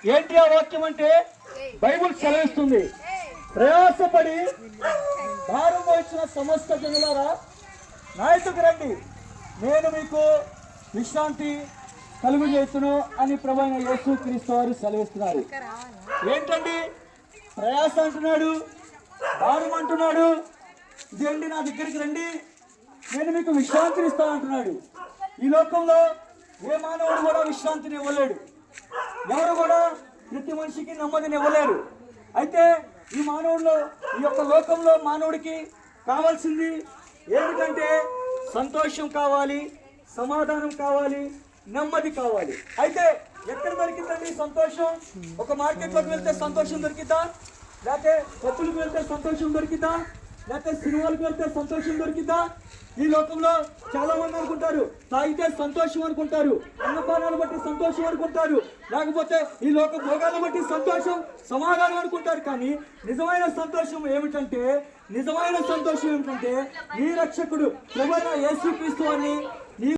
ఏంటి ఆ వాక్యం అంటే బైబుల్ సెలవిస్తుంది, ప్రయాసపడి భారం వహించిన సమస్త జనులారా నా యొద్దకు రండి, నేను మీకు విశ్రాంతి కలుగు చేస్తును అని ప్రభువైన యేసుక్రీస్తు వారు సెలవిస్తున్నారు. ఏంటండి ప్రయాస అంటున్నాడు, భారం అంటున్నాడు, ఇదేంటి నా దగ్గరికి రండి నేను మీకు విశ్రాంతిని ఇస్తాను అంటున్నాడు. ఈ లోకంలో ఏ మానవుడు కూడా విశ్రాంతిని ఇవ్వలేడు, ఎవరు కూడా ప్రతి మనిషికి నెమ్మదిని ఇవ్వలేరు. అయితే ఈ మానవుడిలో, ఈ యొక్క లోకంలో మానవుడికి కావాల్సింది ఏమిటంటే సంతోషం కావాలి, సమాధానం కావాలి, నెమ్మది కావాలి. అయితే ఎక్కడ దొరికిందండి సంతోషం? ఒక మార్కెట్లోకి వెళ్తే సంతోషం దొరికిద్దా? లేకపోతే పప్పులకు వెళ్తే సంతోషం దొరికిద్దా? లేకపోతే సినిమాలకు వెళ్తే సంతోషం దొరికిద్దా? ఈ లోకంలో చాలా మంది అనుకుంటారు తాగితే సంతోషం అనుకుంటారు, అన్నపానాలు బట్టి సంతోషం అనుకుంటారు, లేకపోతే ఈ లోక భోగాలను బట్టి సంతోషం, సమాధానం అనుకుంటారు. కానీ నిజమైన సంతోషం ఏమిటంటే, నిజమైన సంతోషం ఏమిటంటే ఈ రక్షకుడు ప్రభువైన యేసుక్రీస్తు వారిని